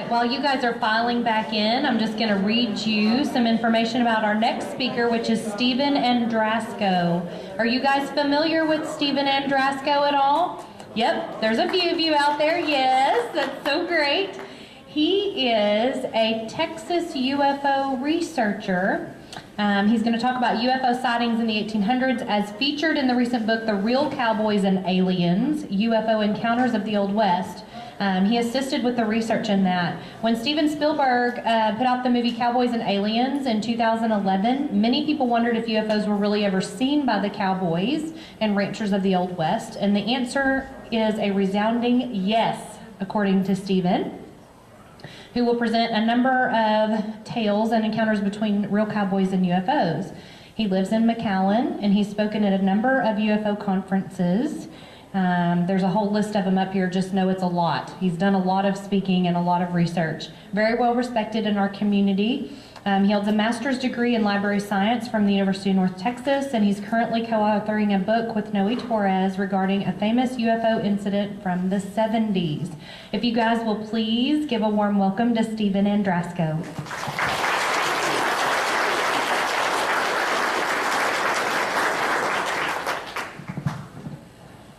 right, while you guys are filing back in, I'm just going to read you some information about our next speaker, which is Steven Andrasko. Are you guys familiar with Steven Andrasko at all? Yep, there's a few of you out there. Yes, that's so great. He is a Texas UFO researcher. He's going to talk about UFO sightings in the 1800s as featured in the recent book, The Real Cowboys and Aliens, UFO Encounters of the Old West. He assisted with the research in that. When Steven Spielberg put out the movie Cowboys and Aliens in 2011, many people wondered if UFOs were really ever seen by the cowboys and ranchers of the Old West, and the answer is a resounding yes, according to Steven, who will present a number of tales and encounters between real cowboys and UFOs. He lives in McAllen, and he's spoken at a number of UFO conferences. There's a whole list of them up here. Just know it's a lot. He's done a lot of speaking and a lot of research. Very well respected in our community. He holds a master's degree in library science from the University of North Texas, and he's currently co-authoring a book with Noe Torres regarding a famous UFO incident from the 70s. If you guys will please give a warm welcome to Steven Andrasko.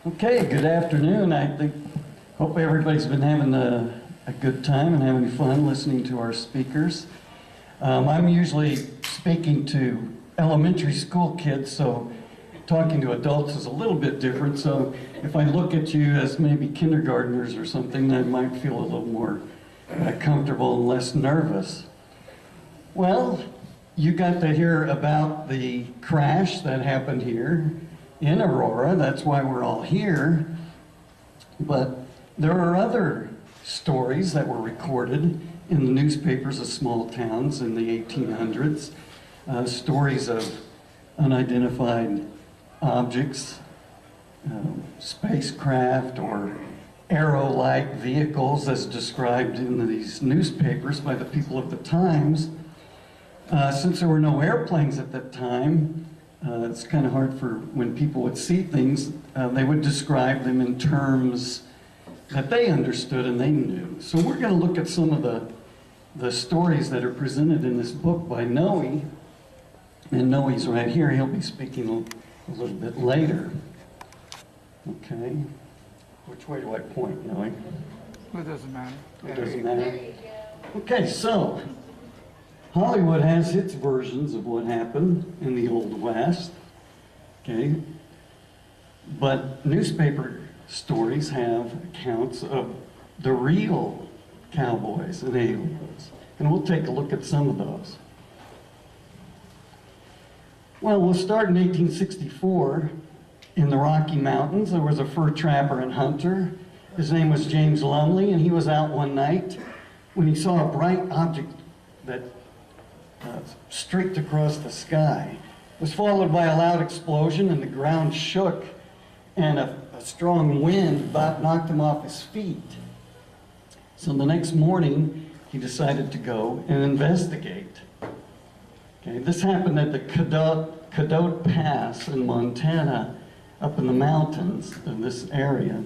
Okay, good afternoon. Hope everybody's been having a good time and having fun listening to our speakers. I'm usually speaking to elementary school kids, so talking to adults is a little bit different. So if I look at you as maybe kindergartners or something, I might feel a little more comfortable and less nervous. Well, you got to hear about the crash that happened here in Aurora. That's why we're all here. But there are other stories that were recorded in the newspapers of small towns in the 1800s, stories of unidentified objects, spacecraft, or arrow-like vehicles as described in these newspapers by the people of the times. Since there were no airplanes at that time, it's kind of hard for when people would see things, they would describe them in terms that they understood and they knew. So we're going to look at some of the stories that are presented in this book by Noe. And Noe's right here. He'll be speaking a little bit later. Okay. Which way do I point, Noe? It doesn't matter. It doesn't matter. Okay, so Hollywood has its versions of what happened in the Old West, okay? But newspaper stories have accounts of the real cowboys and aliens, and we'll take a look at some of those. Well, we'll start in 1864 in the Rocky Mountains. There was a fur trapper and hunter. His name was James Lumley, and he was out one night when he saw a bright object that streaked across the sky. It was followed by a loud explosion, and the ground shook, and a strong wind about knocked him off his feet. So the next morning, he decided to go and investigate. Okay, this happened at the Cadott Pass in Montana, up in the mountains in this area.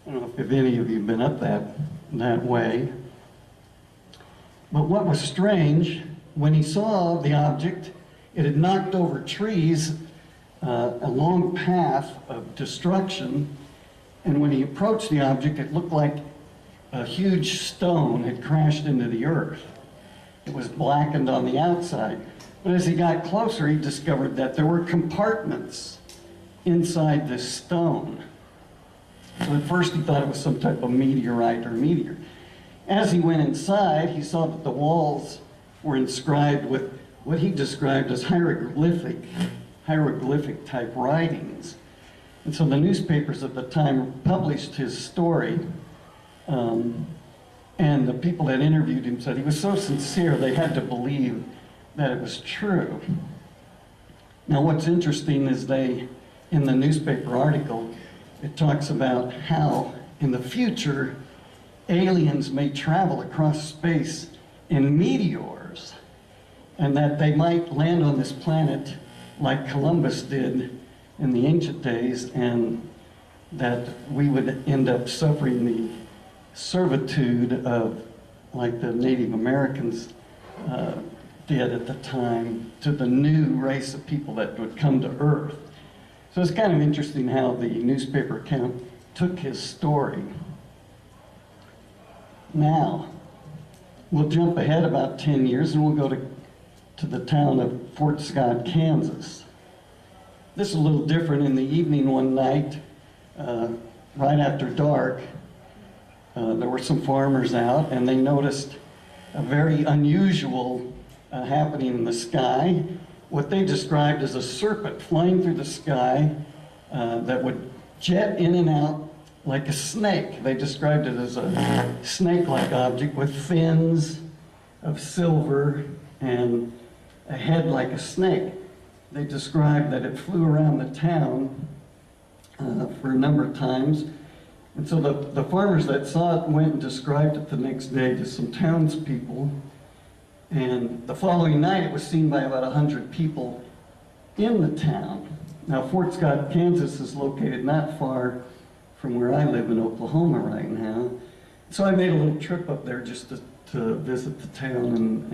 I don't know if any of you have been up that way. But what was strange, when he saw the object, it had knocked over trees, a long path of destruction, and when he approached the object, it looked like a huge stone had crashed into the earth. It was blackened on the outside. But as he got closer, he discovered that there were compartments inside this stone. So at first he thought it was some type of meteorite or meteor. As he went inside, he saw that the walls were inscribed with what he described as hieroglyphic type writings. And so the newspapers at the time published his story, and the people that interviewed him said he was so sincere they had to believe that it was true. Now what's interesting is in the newspaper article, it talks about how in the future aliens may travel across space in meteors, and that they might land on this planet like Columbus did in the ancient days, and that we would end up suffering the servitude of like the Native Americans did at the time, to the new race of people that would come to Earth. So it's kind of interesting how the newspaper account took his story. Now, we'll jump ahead about 10 years and we'll go to the town of Fort Scott, Kansas. This is a little different. In the evening one night, right after dark, there were some farmers out and they noticed a very unusual happening in the sky. What they described as a serpent flying through the sky that would jet in and out like a snake. They described it as a snake-like object with fins of silver and a head like a snake. They described that it flew around the town for a number of times. And so the farmers that saw it went and described it the next day to some townspeople. And the following night, it was seen by about 100 people in the town. Now, Fort Scott, Kansas is located not far from where I live in Oklahoma right now. So I made a little trip up there just to visit the town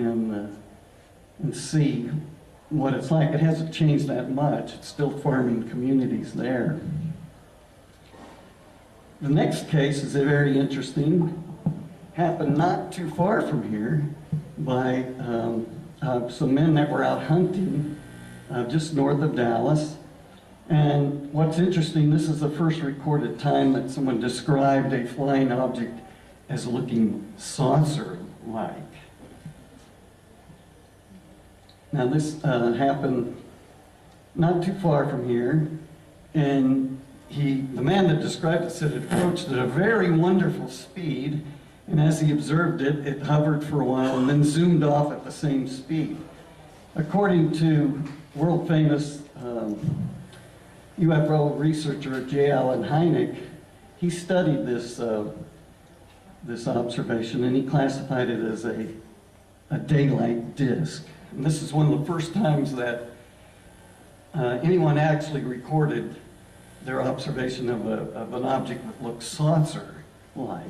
and see what it's like. It hasn't changed that much. It's still farming communities there. The next case is very interesting. Happened not too far from here by some men that were out hunting just north of Dallas. And what's interesting, this is the first recorded time that someone described a flying object as looking saucer-like. Now this happened not too far from here, and the man that described it said it approached at a very wonderful speed, and as he observed it, it hovered for a while and then zoomed off at the same speed. According to world-famous UFO researcher J. Allen Hynek, he studied this observation and he classified it as a daylight disk. And this is one of the first times that anyone actually recorded their observation of an object that looks saucer-like.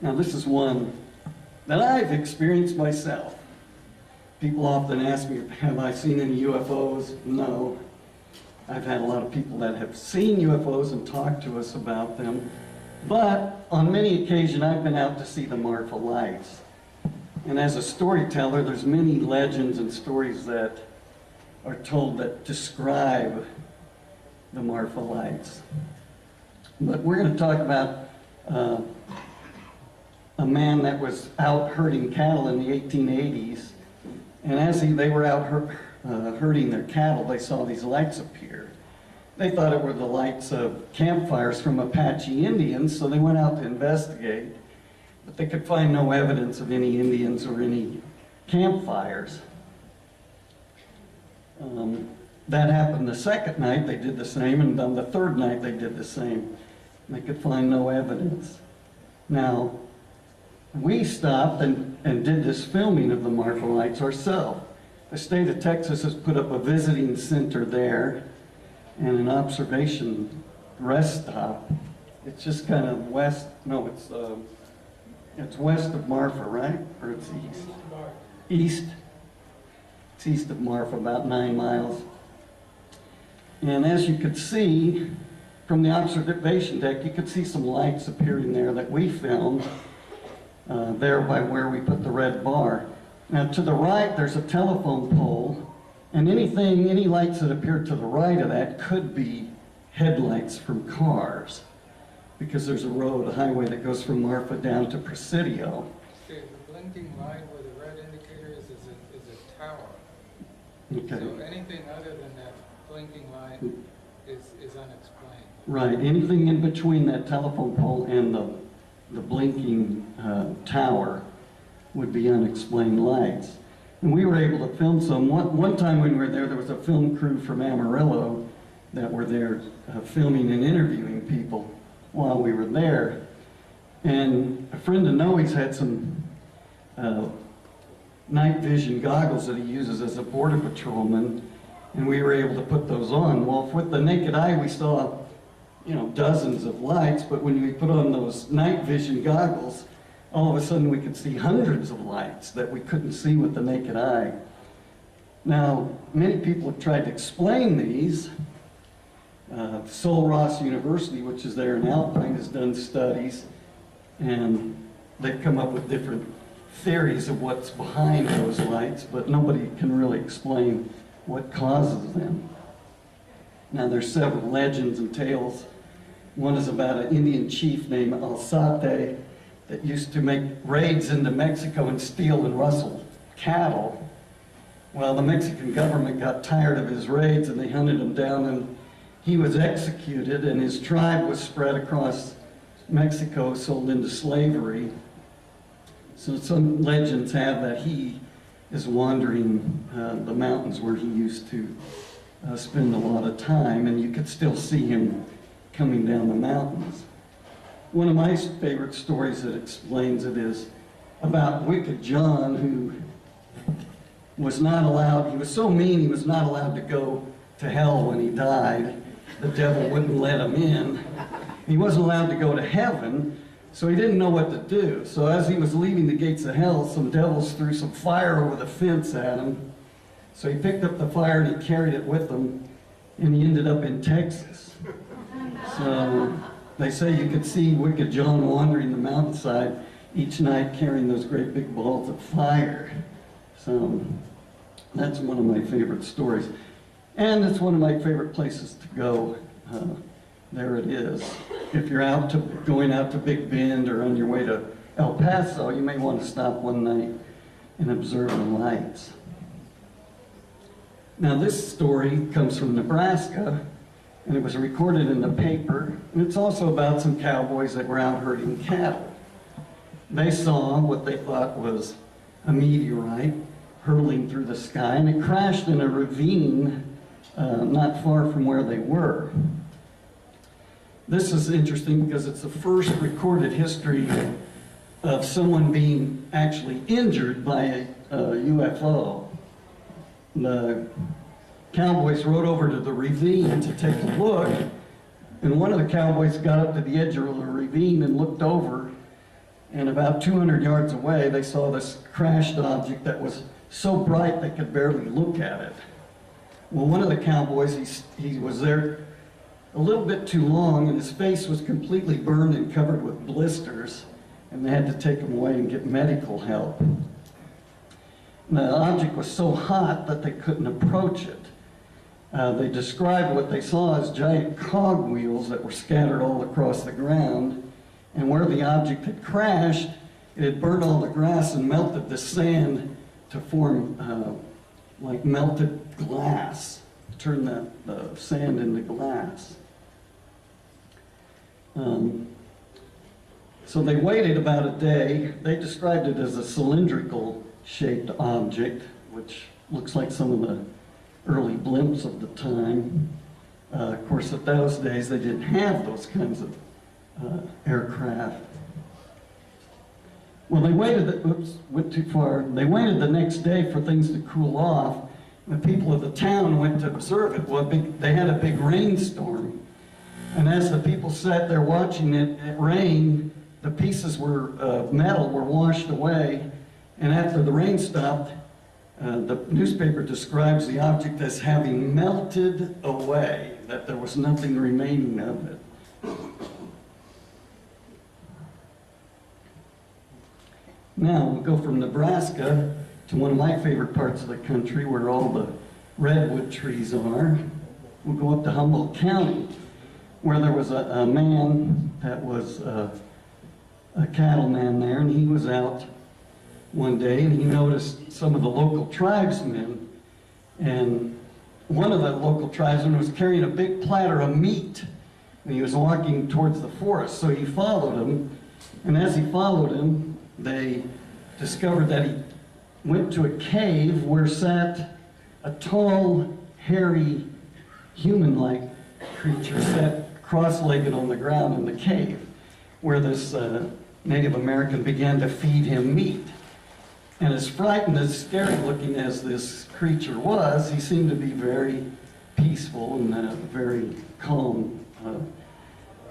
Now this is one that I've experienced myself. People often ask me, have I seen any UFOs? No. I've had a lot of people that have seen UFOs and talked to us about them. But on many occasions, I've been out to see the Marfa lights. And as a storyteller, there's many legends and stories that are told that describe the Marfa lights. But we're going to talk about a man that was out herding cattle in the 1880s. And as they were out herding their cattle, they saw these lights appear. They thought it were the lights of campfires from Apache Indians, so they went out to investigate. But they could find no evidence of any Indians or any campfires. That happened the second night, they did the same, and on the third night they did the same. They could find no evidence. Now, we stopped and did this filming of the Marfa lights ourselves. The state of Texas has put up a visiting center there and an observation rest stop. It's just kind of west, no, it's west of Marfa, right? Or it's east? East. It's east of Marfa, about 9 miles. And as you could see from the observation deck, you could see some lights appearing there that we filmed. There by where we put the red bar. Now to the right there's a telephone pole, and any lights that appear to the right of that could be headlights from cars, because there's a highway that goes from Marfa down to Presidio. Okay, the blinking light where the red indicator is a tower. Okay. So anything other than that blinking light is unexplained. Right, anything in between that telephone pole and the blinking tower would be unexplained lights. And we were able to film some. One time when we were there was a film crew from Amarillo that were there filming and interviewing people while we were there. And a friend of Noe's had some night vision goggles that he uses as a border patrolman, and we were able to put those on. Well, with the naked eye we saw dozens of lights, but when we put on those night vision goggles, all of a sudden we could see hundreds of lights that we couldn't see with the naked eye. Now, many people have tried to explain these. Sul Ross University, which is there in Alpine, has done studies, and they've come up with different theories of what's behind those lights, but nobody can really explain what causes them. Now, there's several legends and tales. One is about an Indian chief named Alsate that used to make raids into Mexico and steal and rustle cattle. Well, the Mexican government got tired of his raids and they hunted him down, and he was executed, and his tribe was spread across Mexico, sold into slavery. So some legends have that he is wandering the mountains where he used to spend a lot of time, and you could still see him coming down the mountains. One of my favorite stories that explains it is about Wicked John, who was not allowed, he was so mean he was not allowed to go to hell when he died. The devil wouldn't let him in. He wasn't allowed to go to heaven, so he didn't know what to do. So as he was leaving the gates of hell, some devils threw some fire over the fence at him. So he picked up the fire and he carried it with him, and he ended up in Texas. So they say you could see Wicked John wandering the mountainside each night carrying those great big balls of fire. So that's one of my favorite stories. And it's one of my favorite places to go. There it is. If you're going out to Big Bend or on your way to El Paso, you may want to stop one night and observe the lights. Now this story comes from Nebraska, and it was recorded in the paper, and it's also about some cowboys that were out herding cattle. They saw what they thought was a meteorite hurtling through the sky, and it crashed in a ravine not far from where they were. This is interesting because it's the first recorded history of someone being actually injured by a UFO. The cowboys rode over to the ravine to take a look, and one of the cowboys got up to the edge of the ravine and looked over, and about 200 yards away they saw this crashed object that was so bright they could barely look at it. Well, one of the cowboys, he was there a little bit too long, and his face was completely burned and covered with blisters, and they had to take him away and get medical help. And the object was so hot that they couldn't approach it. They described what they saw as giant cogwheels that were scattered all across the ground, and where the object had crashed, it had burned all the grass and melted the sand to form like melted glass, turn the sand into glass. So they waited about a day. They described it as a cylindrical shaped object, which looks like some of the early blimps of the time. Of course, at those days, they didn't have those kinds of aircraft. Well, they waited, went too far. They waited the next day for things to cool off. The people of the town went to observe it. Well, they had a big rainstorm. And as the people sat there watching it rain, the pieces of metal were washed away. And after the rain stopped, the newspaper describes the object as having melted away, that there was nothing remaining of it. Now we'll go from Nebraska to one of my favorite parts of the country where all the redwood trees are. We'll go up to Humboldt County, where there was a man that was a cattleman there, and he was out one day and he noticed some of the local tribesmen, and one of the local tribesmen was carrying a big platter of meat, and he was walking towards the forest. So he followed him, and as he followed him, they discovered that he went to a cave where sat a tall, hairy, human-like creature sat cross-legged on the ground in the cave, where this Native American began to feed him meat. And as frightened, as scary looking as this creature was, he seemed to be very peaceful and very calm.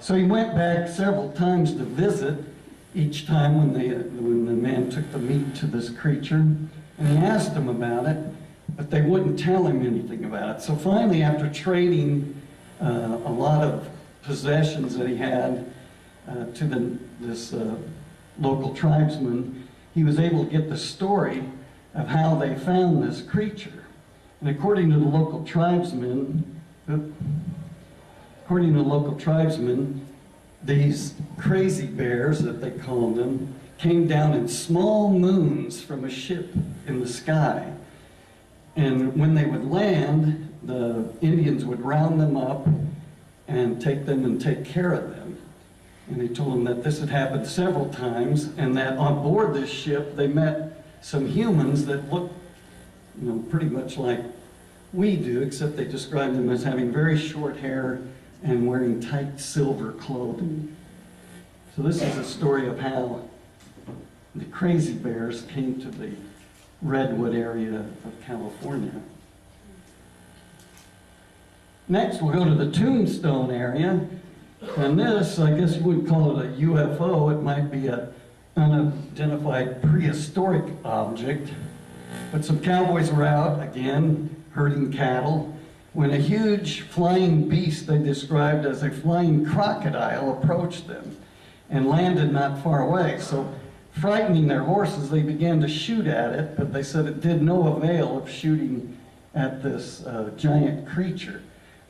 So he went back several times to visit, each time when the man took the meat to this creature, and he asked them about it, but they wouldn't tell him anything about it. So finally, after trading a lot of possessions that he had to this local tribesman, he was able to get the story of how they found this creature. And according to the local tribesmen, these crazy bears, that they called them, came down in small moons from a ship in the sky. And when they would land, the Indians would round them up and take care of them. And he told them that this had happened several times, and that on board this ship they met some humans that looked, pretty much like we do, except they described them as having very short hair and wearing tight silver clothing. So this is a story of how the crazy bears came to the Redwood area of California. Next, we'll go to the Tombstone area. And this, I guess you wouldn't call it a UFO, it might be an unidentified prehistoric object. But some cowboys were out, again, herding cattle, when a huge flying beast they described as a flying crocodile approached them and landed not far away. So, frightening their horses, they began to shoot at it, but they said it did no avail of shooting at this giant creature.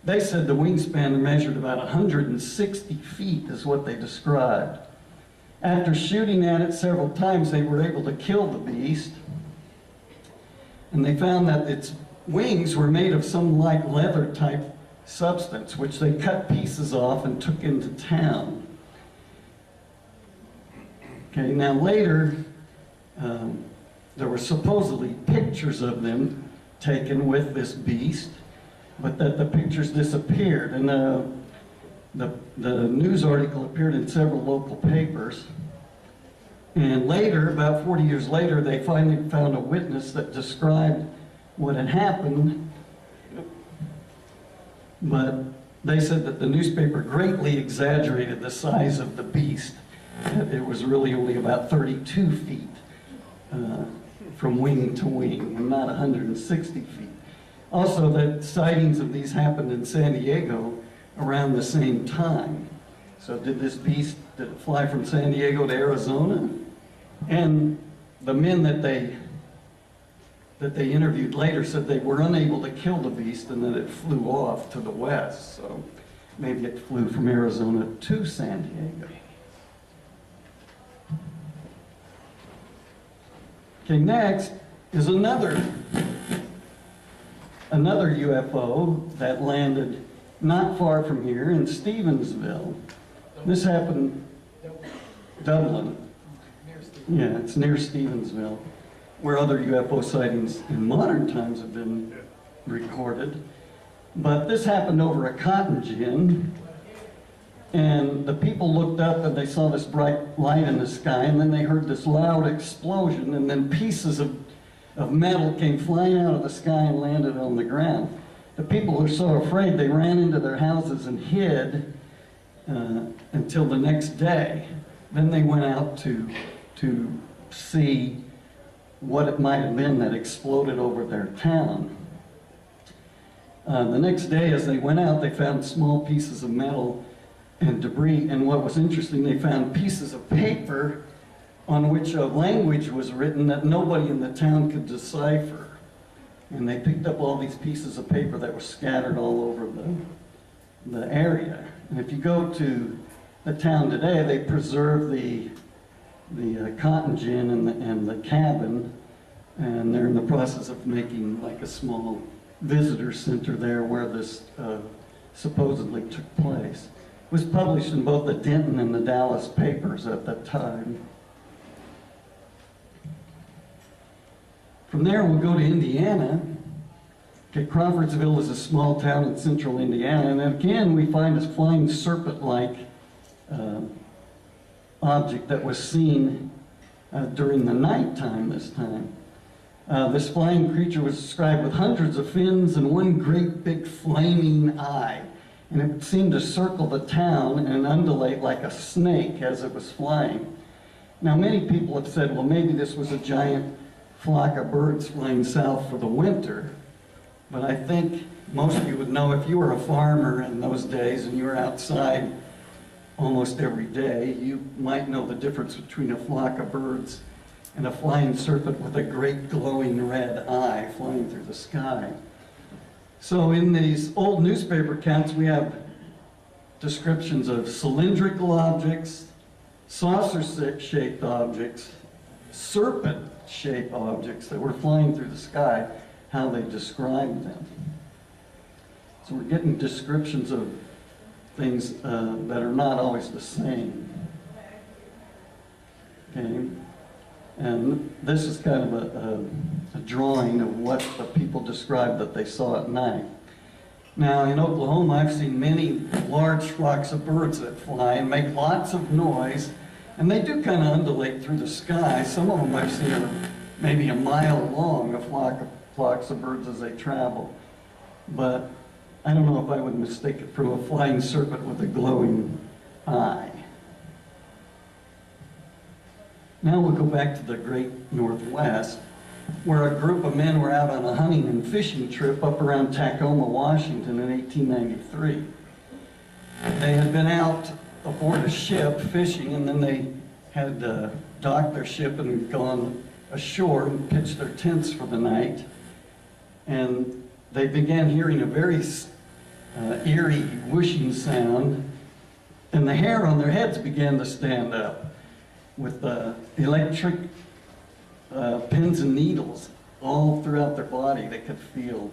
They said the wingspan measured about 160 feet is what they described. After shooting at it several times, they were able to kill the beast, and they found that its wings were made of some light leather type substance, which they cut pieces off and took into town. Okay, now later, there were supposedly pictures of them taken with this beast, but that the pictures disappeared. And the news article appeared in several local papers. And later, about 40 years later, they finally found a witness that described what had happened, but they said that the newspaper greatly exaggerated the size of the beast. It was really only about 32 feet from wing to wing, and not 160 feet. Also, that sightings of these happened in San Diego around the same time. So did this beast, did it fly from San Diego to Arizona? And the men that they interviewed later said they were unable to kill the beast and that it flew off to the west. So maybe it flew from Arizona to San Diego. Okay, next is another UFO that landed not far from here in Stevensville. This happened, Dublin. Yeah, it's near Stevensville, where other UFO sightings in modern times have been recorded. But this happened over a cotton gin, and the people looked up and they saw this bright light in the sky, and then they heard this loud explosion, and then pieces of metal came flying out of the sky and landed on the ground. The people were so afraid they ran into their houses and hid until the next day. Then they went out to see what it might have been that exploded over their town. The next day, as they went out, they found small pieces of metal and debris, and what was interesting, they found pieces of paper on which a language was written that nobody in the town could decipher. And they picked up all these pieces of paper that were scattered all over the area. And if you go to the town today, they preserve the cotton gin and the cabin, and they're in the process of making like a small visitor center there where this supposedly took place. It was published in both the Denton and the Dallas papers at that time. From there, we'll go to Indiana. Okay, Crawfordsville is a small town in central Indiana, and again, we find this flying serpent-like object that was seen during the nighttime this time. This flying creature was described with hundreds of fins and one great big flaming eye. and it seemed to circle the town and undulate like a snake as it was flying. Now, many people have said, well, maybe this was a giant flock of birds flying south for the winter, but I think most of you would know, if you were a farmer in those days and you were outside almost every day, you might know the difference between a flock of birds and a flying serpent with a great glowing red eye flying through the sky. So in these old newspaper accounts, we have descriptions of cylindrical objects, saucer-shaped objects, serpent-shaped objects that were flying through the sky, how they described them. So we're getting descriptions of things that are not always the same. Okay, and this is kind of a drawing of what the people described that they saw at night. Now in Oklahoma, I've seen many large flocks of birds that fly and make lots of noise, and they do kind of undulate through the sky. Some of them I've seen are maybe a mile long, flocks of birds as they travel. But I don't know if I would mistake it for a flying serpent with a glowing eye. Now we'll go back to the great Northwest, where a group of men were out on a hunting and fishing trip up around Tacoma, Washington in 1893. They had been out aboard a ship fishing, and then they had docked their ship and gone ashore and pitched their tents for the night. And they began hearing a very eerie whooshing sound, and the hair on their heads began to stand up with electric pins and needles all throughout their body they could feel.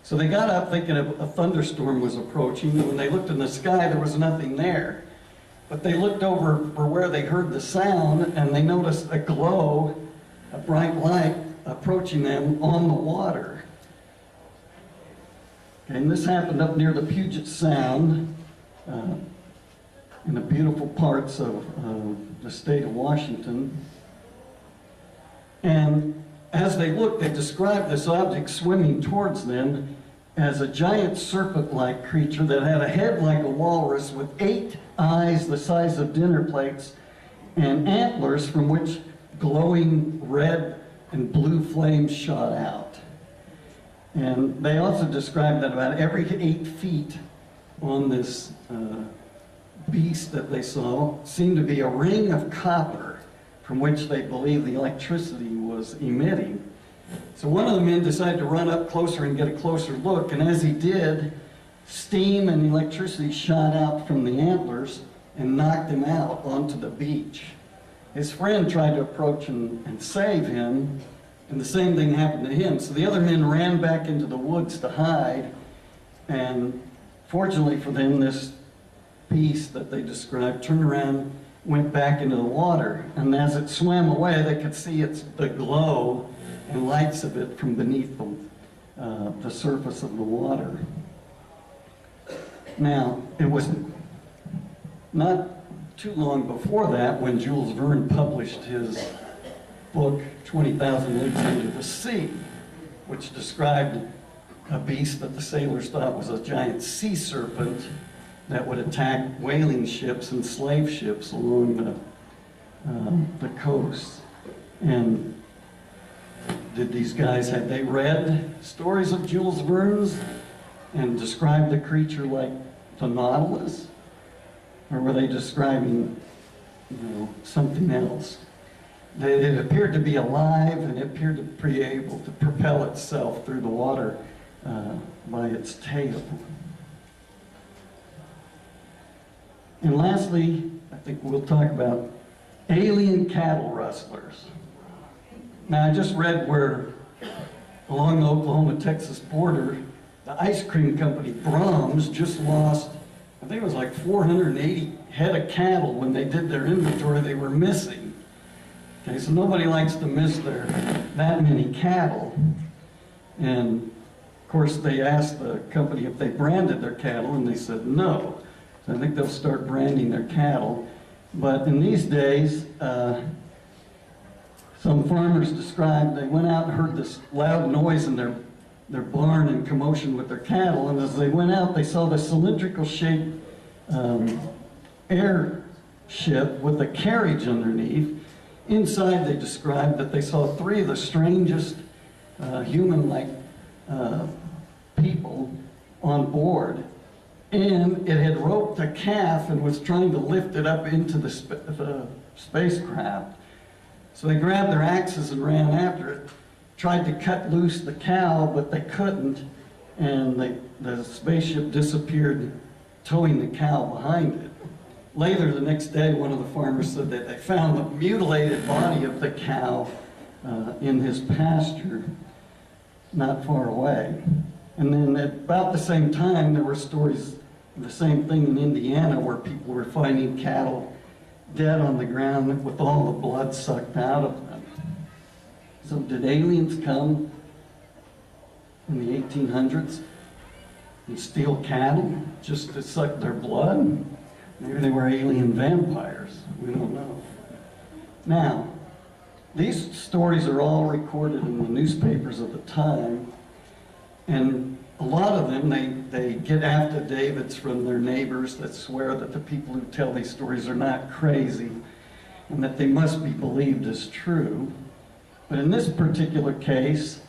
So they got up thinking a thunderstorm was approaching, and when they looked in the sky, there was nothing there. But they looked over for where they heard the sound, and they noticed a glow, a bright light approaching them on the water. And this happened up near the Puget Sound, in the beautiful parts of the state of Washington. And as they looked, they described this object swimming towards them as a giant serpent-like creature that had a head like a walrus with 8 eyes the size of dinner plates and antlers from which glowing red and blue flames shot out. And they also described that about every 8 feet on this beast that they saw seemed to be a ring of copper from which they believed the electricity was emitting. So one of the men decided to run up closer and get a closer look, and as he did, steam and electricity shot out from the antlers and knocked him out onto the beach. His friend tried to approach and save him, and the same thing happened to him. So the other men ran back into the woods to hide, and fortunately for them, this beast that they described turned around, went back into the water, and as it swam away, they could see the glow and lights of it from beneath the surface of the water. Now, it was not too long before that when Jules Verne published his book, 20,000 Leagues Under the Sea, which described a beast that the sailors thought was a giant sea serpent that would attack whaling ships and slave ships along the coast. And did these guys, had they read stories of Jules Verne's and described the creature like the Nautilus? Or were they describing, something else? It appeared to be alive, and it appeared to be able to propel itself through the water by its tail. And lastly, I think we'll talk about alien cattle rustlers. Now, I just read where along the Oklahoma-Texas border, the ice cream company Brahms just lost, I think it was like 480 head of cattle when they did their inventory they were missing. Okay, so nobody likes to miss that many cattle. And of course, they asked the company if they branded their cattle, and they said no. So I think they'll start branding their cattle. But in these days, some farmers described they went out and heard this loud noise in their their barn in commotion with their cattle, and as they went out, they saw the cylindrical shaped airship with a carriage underneath. Inside, they described that they saw three of the strangest human-like people on board, and it had roped a calf and was trying to lift it up into the spacecraft. So they grabbed their axes and ran after it, tried to cut loose the cow, but they couldn't, and the spaceship disappeared, towing the cow behind it. Later, the next day, one of the farmers said that they found the mutilated body of the cow in his pasture not far away. And then at about the same time, there were stories of the same thing in Indiana, where people were finding cattle dead on the ground with all the blood sucked out of them. So did aliens come in the 1800s and steal cattle just to suck their blood? Maybe they were alien vampires. We don't know. Now, these stories are all recorded in the newspapers of the time, and a lot of them, they get affidavits from their neighbors that swear that the people who tell these stories are not crazy and that they must be believed as true. But in this particular case,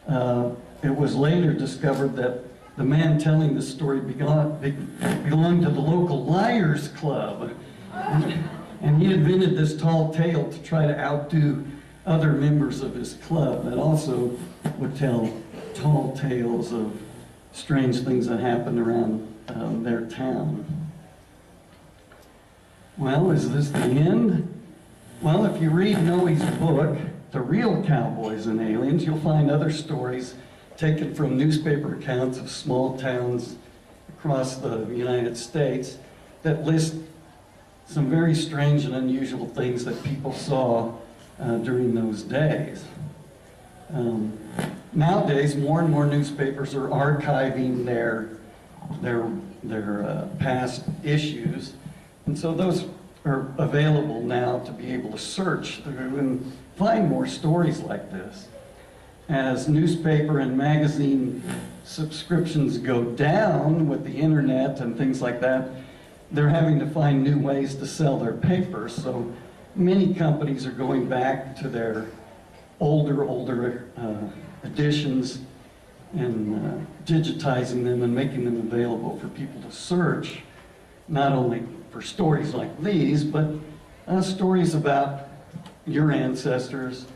it was later discovered that the man telling the story belonged to the local Liars Club. And he invented this tall tale to try to outdo other members of his club that also would tell tall tales of strange things that happened around their town. Well, is this the end? Well, if you read Noe's book, The Real Cowboys and Aliens, you'll find other stories taken from newspaper accounts of small towns across the United States that list some very strange and unusual things that people saw during those days. Nowadays, more and more newspapers are archiving their past issues, and so those are available now to be able to search through and find more stories like this. As newspaper and magazine subscriptions go down with the internet and things like that, they're having to find new ways to sell their papers. So many companies are going back to their older editions and digitizing them and making them available for people to search, not only for stories like these, but stories about your ancestors,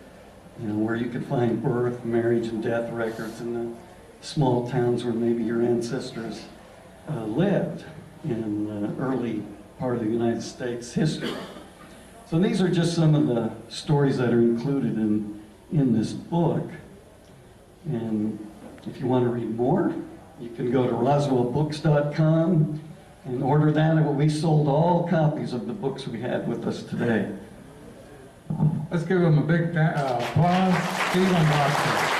where you could find birth, marriage, and death records in the small towns where maybe your ancestors lived in the early part of the United States history. So these are just some of the stories that are included in this book. And if you want to read more, you can go to roswellbooks.com and order that. We sold all copies of the books we had with us today. Let's give him a big applause. Steve Andrasko.